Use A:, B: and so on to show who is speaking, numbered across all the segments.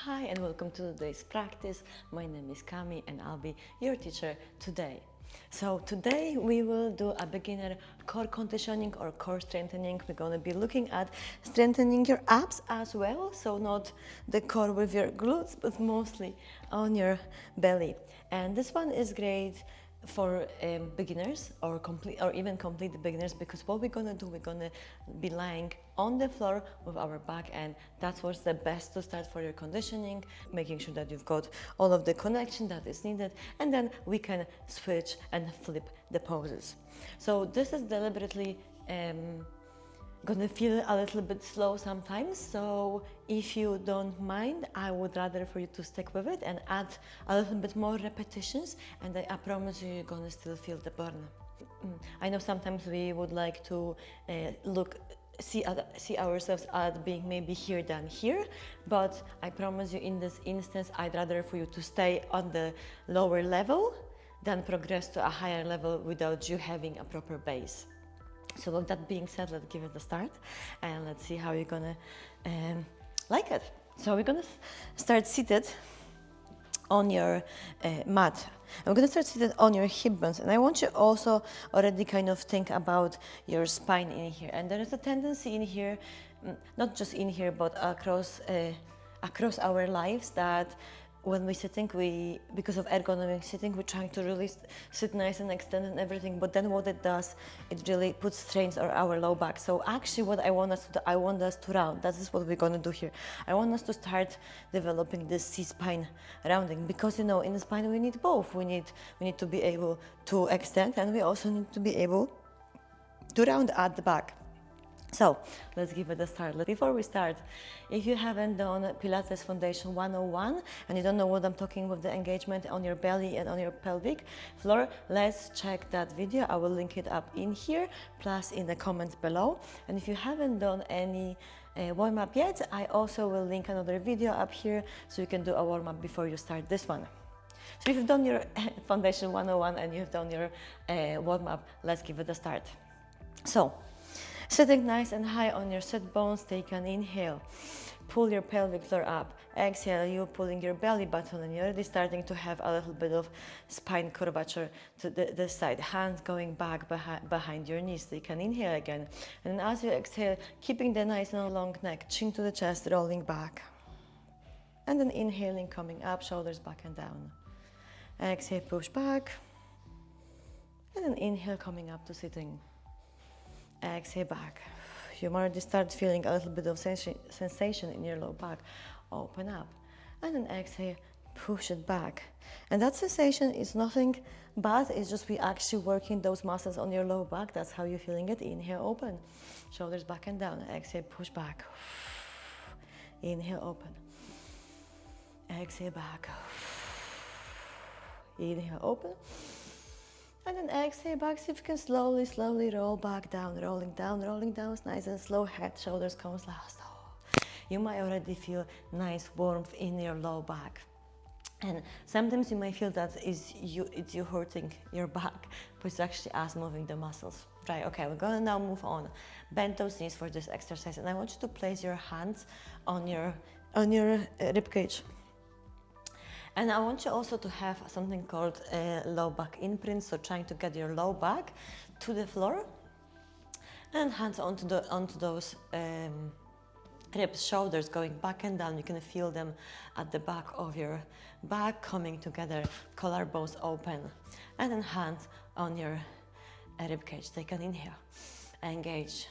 A: Hi and welcome to today's practice. My name is Kami and I'll be your teacher today. So today we will do a beginner core conditioning or core strengthening. We're going to be looking at strengthening your abs as well. So not the core with your glutes, but mostly on your belly. And this one is great for beginners or even complete beginners, because what we're gonna do, we're gonna be lying on the floor with our back, and that's what's the best to start for your conditioning, making sure that you've got all of the connection that is needed, and then we can switch and flip the poses. So this is deliberately gonna feel a little bit slow sometimes, so if you don't mind, I would rather for you to stick with it and add a little bit more repetitions, and I promise you, you're gonna still feel the burn. I know sometimes we would like to see ourselves at being maybe here than here, but I promise you, in this instance, I'd rather for you to stay on the lower level than progress to a higher level without you having a proper base. So with that being said, let's give it a start and let's see how you're gonna like it. So we're gonna start seated on your mat. I'm gonna start seated on your hip bones, and I want you also already kind of think about your spine in here. And there is a tendency in here, not just in here, but across our lives, that when we're sitting, because of ergonomic sitting, we're trying to really sit nice and extended and everything, but then what it does, it really puts strains on our low back. So actually what I want us to do, I want us to round. That is what we're going to do here. I want us to start developing this C-spine rounding, because in the spine we need both. We need to be able to extend, and we also need to be able to round at the back. So let's give it a start. Before we start, if you haven't done Pilates Foundation 101 and you don't know what I'm talking with the engagement on your belly and on your pelvic floor, let's check that video. I will link it up in here, plus in the comments below. And if you haven't done any warm-up yet, I also will link another video up here so you can do a warm-up before you start this one. So if you've done your Foundation 101 and you've done your warm-up, let's give it a start. So, sitting nice and high on your sit bones, take an inhale. Pull your pelvic floor up. Exhale, you pulling your belly button, and you're already starting to have a little bit of spine curvature to the side. Hands going back behind your knees. Take an inhale again. And as you exhale, keeping the nice and long neck, chin to the chest, rolling back. And then inhaling, coming up, shoulders back and down. Exhale, push back. And then inhale, coming up to sitting. Exhale back. You already start feeling a little bit of sensation in your low back. Open up. And then exhale, push it back. And that sensation is nothing bad, it's just we actually working those muscles on your low back. That's how you're feeling it. Inhale, open. Shoulders back and down. Exhale, push back. Inhale, open. Exhale, back. Inhale, open. And then exhale back. See if you can slowly roll back down, rolling down, nice and slow. Head, shoulders comes last. You might already feel nice warmth in your low back. And sometimes you may feel that it's you hurting your back, but it's actually us moving the muscles. Right, okay, we're gonna now move on. Bend those knees for this exercise, and I want you to place your hands on your rib cage. And I want you also to have something called low back imprint, so trying to get your low back to the floor, and hands onto those ribs, shoulders going back and down. You can feel them at the back of your back coming together, collarbones open, and then hands on your rib cage. Take an inhale, engage,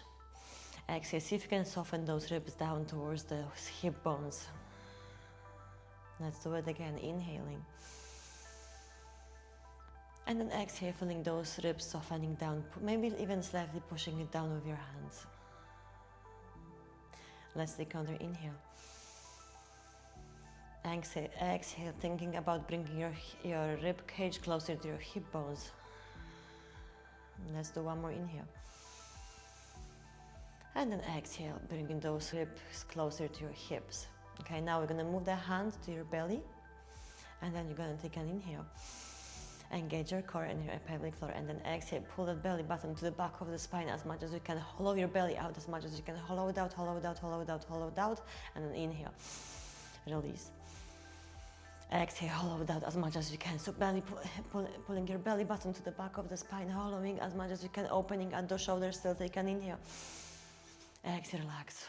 A: exhale. See if you can soften those ribs down towards the hip bones. Let's do it again, inhaling. And then exhale, feeling those ribs softening down, maybe even slightly pushing it down with your hands. Let's take another inhale. Exhale, thinking about bringing your rib cage closer to your hip bones. Let's do one more inhale. And then exhale, bringing those ribs closer to your hips. Okay, now we're gonna move the hands to your belly, and then you're gonna take an inhale. Engage your core and your pelvic floor, and then exhale, pull that belly button to the back of the spine as much as you can. Hollow your belly out as much as you can. Hollow it out, hollow it out, hollow it out, hollow it out, and then inhale. release. Exhale, hollow it out as much as you can. So belly, pulling your belly button to the back of the spine, hollowing as much as you can, opening at the shoulders, still take an inhale. Exhale, relax.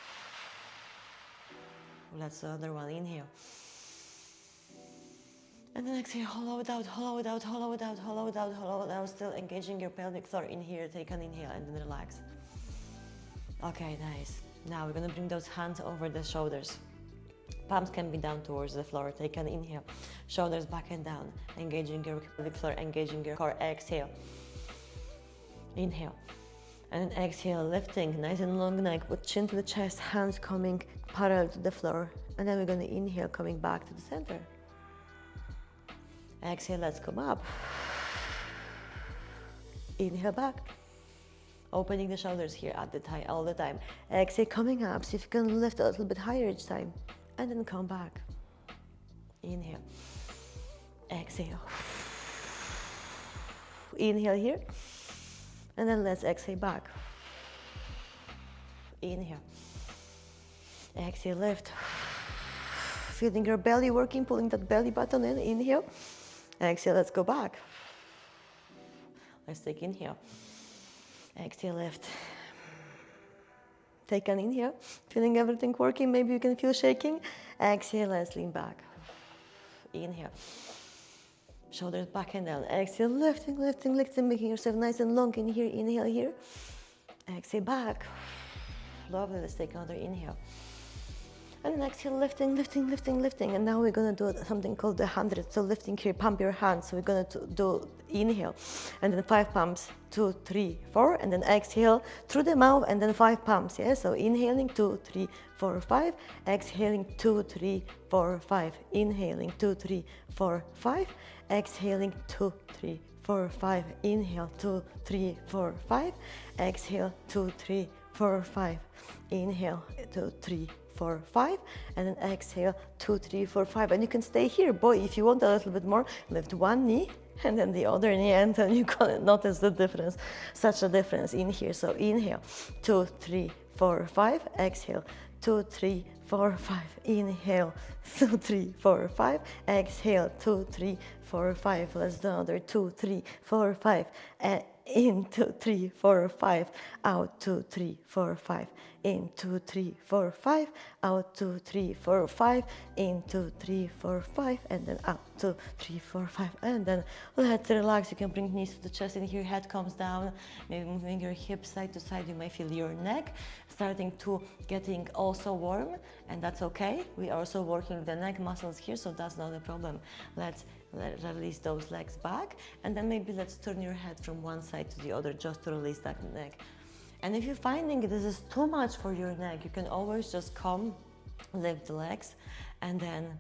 A: Let's do another one, inhale. And then exhale, hollow it out, hollow it out, hollow it out, hollow it out, hollow it out, still engaging your pelvic floor in here, take an inhale and then relax. Okay, nice. Now we're gonna bring those hands over the shoulders. Palms can be down towards the floor. Take an inhale. Shoulders back and down. Engaging your pelvic floor, engaging your core. Exhale. Inhale. And then exhale, lifting, nice and long neck. Put chin to the chest, hands coming parallel to the floor. And then we're going to inhale, coming back to the center. Exhale, let's come up. Inhale back. Opening the shoulders here at the time, all the time. Exhale, coming up. See if you can lift a little bit higher each time. And then come back. Inhale. Exhale. Inhale here. And then let's exhale back. Inhale. Exhale, lift. Feeling your belly working, pulling that belly button in. Inhale. Exhale, let's go back. Let's take inhale. Exhale, lift. Take an inhale, feeling everything working, maybe you can feel shaking. Exhale, let's lean back. Inhale. Shoulders back and down. Exhale, lifting, lifting, lifting, making yourself nice and long in here. Inhale here. Exhale, back. Lovely, let's take another inhale. And then exhale, lifting, lifting, lifting, lifting. And now we're gonna do something called the 100. So lifting here, pump your hands. So we're gonna do inhale. And then 5 pumps, 2, 3, 4. And then exhale through the mouth and then 5 pumps, yeah? So inhaling, 2, 3, 4, 5. Exhaling, 2, 3, 4, 5. Inhaling, 2, 3, 4, 5. Exhaling, 2, 3, 4, 5. Inhale, 2, 3, 4, 5. Exhale, 2, 3, 4, 5. Inhale, 2, 3, 4, 5, and then exhale, 2, 3, 4, 5. And you can stay here, boy, if you want a little bit more, lift one knee and then the other knee, and then you can notice the difference, such a difference in here. So inhale, 2, 3, 4, 5, exhale, 2, 3, 4, 5, inhale, 2, 3, 4, 5, exhale, 2, 3, 4, 5. Let's do another 2, 3, 4, 5. In 2, 3, 4, 5, out 2, 3, 4, 5, in 2, 3, 4, 5, out 2, 3, 4, 5, in 2, 3, 4, 5, and then out 2, 3, 4, 5, and then let's relax. You can bring knees to the chest in here, head comes down, maybe moving your hips side to side. You may feel your neck starting to getting also warm, and that's okay. We are also working the neck muscles here, so that's not a problem. Let's release those legs back, and then maybe let's turn your head from one side to the other just to release that neck. And if you're finding this is too much for your neck, you can always just come, lift the legs, and then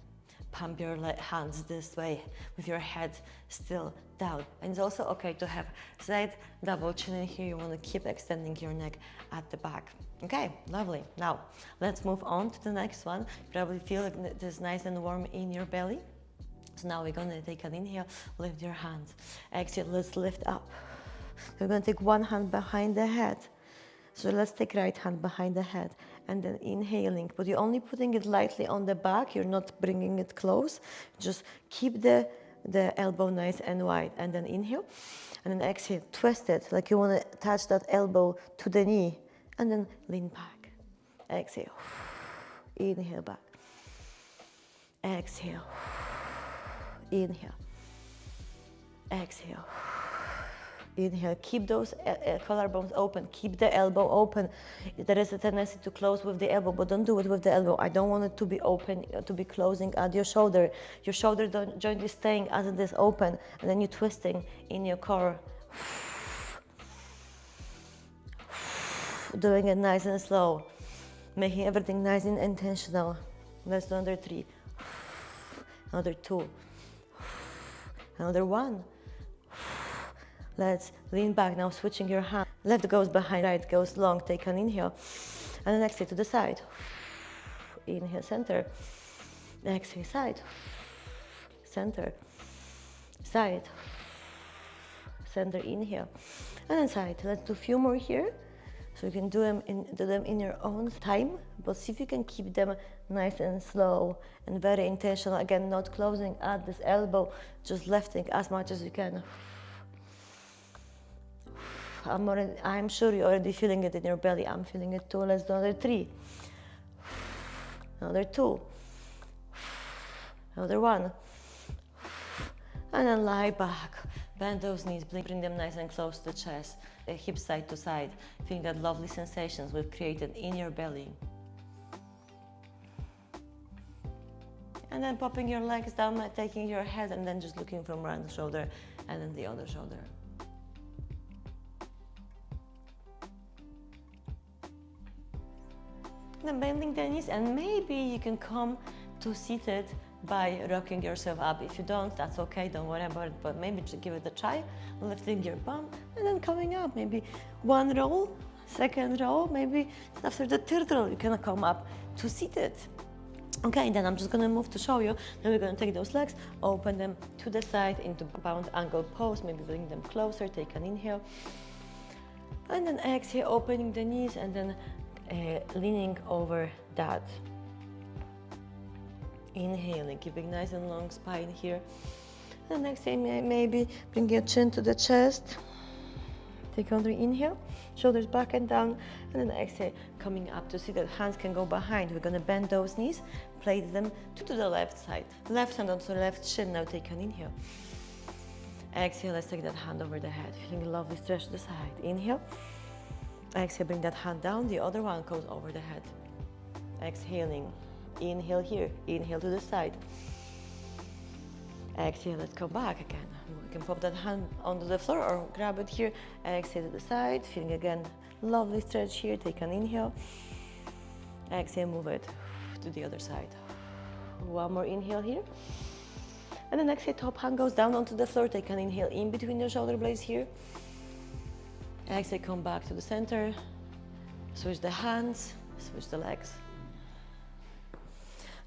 A: pump your hands this way with your head still down. And it's also okay to have side double chin in here. You want to keep extending your neck at the back. Okay, lovely. Now let's move on to the next one. You probably feel like this nice and warm in your belly. So now we're gonna take an inhale, lift your hands. Exhale, let's lift up. We're gonna take one hand behind the head. So let's take right hand behind the head and then inhaling, but you're only putting it lightly on the back. You're not bringing it close. Just keep the elbow nice and wide, and then inhale, and then exhale, twist it like you wanna touch that elbow to the knee, and then lean back. Exhale, inhale back. Exhale. Inhale, exhale, inhale. Keep those collarbones open, keep the elbow open. There is a tendency to close with the elbow, but don't do it with the elbow. I don't want it to be open, to be closing at your shoulder. Your shoulder joint is staying as it is open, and then you're twisting in your core. Doing it nice and slow, making everything nice and intentional. Let's do another 3, another 2. Another 1. Let's lean back now, switching your hand. Left goes behind, right goes long. Take an inhale, and then exhale to the side. Inhale, center. Exhale, side. Center. Side. Center, inhale. And then side. Let's do a few more here. So you can do them in your own time, but see if you can keep them nice and slow and very intentional. Again, not closing at this elbow, just lifting as much as you can. I'm sure you're already feeling it in your belly. I'm feeling it too. Let's do another 3. Another 2. Another 1. And then lie back. Bend those knees, bring them nice and close to the chest, hips side to side. Feeling that lovely sensations we've created in your belly. And then popping your legs down, taking your head, and then just looking from one shoulder and then the other shoulder. Then bending the knees, and maybe you can come to seated by rocking yourself up. If you don't, that's okay, don't worry about it, but maybe just give it a try, lifting your bum and then coming up. Maybe 1 roll, 2nd roll, maybe after the 3rd roll you can come up to seated. Okay, then I'm just gonna move to show you. Then we're gonna take those legs, open them to the side into bound angle pose, maybe bring them closer, take an inhale. And then exhale, opening the knees and then leaning over that. Inhaling, keeping nice and long spine here. And exhale, maybe bring your chin to the chest. Take another inhale, shoulders back and down, and then exhale, coming up to see that hands can go behind. We're gonna bend those knees, place them to the left side. Left hand onto the left shin, now take an inhale. Exhale, let's take that hand over the head, feeling a lovely stretch to the side. Inhale. Exhale, bring that hand down, the other one goes over the head. Exhaling, inhale here, inhale to the side. Exhale, let's come back again. You can pop that hand onto the floor or grab it here. Exhale to the side, feeling again, lovely stretch here, take an inhale. Exhale, move it to the other side. 1 more inhale here. And then exhale, top hand goes down onto the floor, take an inhale in between your shoulder blades here. Exhale, come back to the center, switch the hands, switch the legs.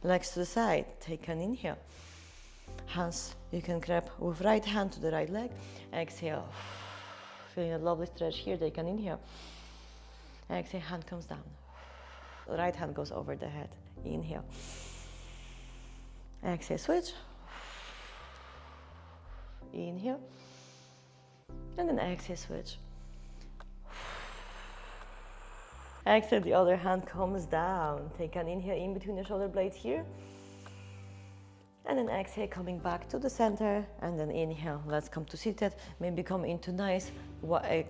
A: Legs to the side, take an inhale. Hands, you can grab with right hand to the right leg. Exhale, feeling a lovely stretch here, take an inhale. Exhale, hand comes down. Right hand goes over the head, inhale. Exhale, switch. Inhale. And then exhale, switch. Exhale, the other hand comes down. Take an inhale in between the shoulder blades here. And then exhale, coming back to the center. And then inhale, let's come to seated. Maybe come into nice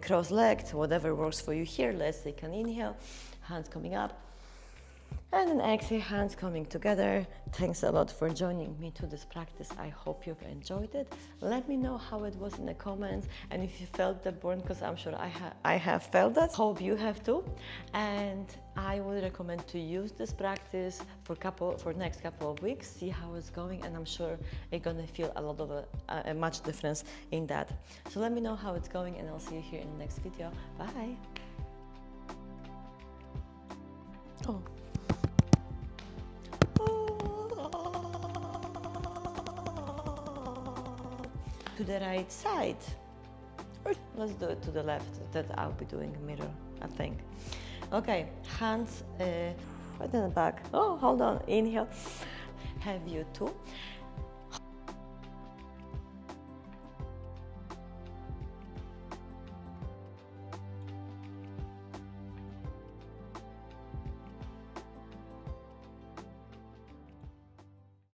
A: cross-legged, whatever works for you here. Let's take an inhale, hands coming up. And then exhale, hands coming together. Thanks a lot for joining me to this practice. I hope you've enjoyed it. Let me know how it was in the comments and if you felt the burn, because I'm sure I have felt that. Hope you have too. And I would recommend to use this practice for next couple of weeks, see how it's going, and I'm sure you're gonna feel a lot of a much difference in that. So let me know how it's going, and I'll see you here in the next video. Bye. Oh. To the right side, or let's do it to the left. That I'll be doing mirror, I think. Okay, hands right in the back. Oh, hold on, inhale. Have you two.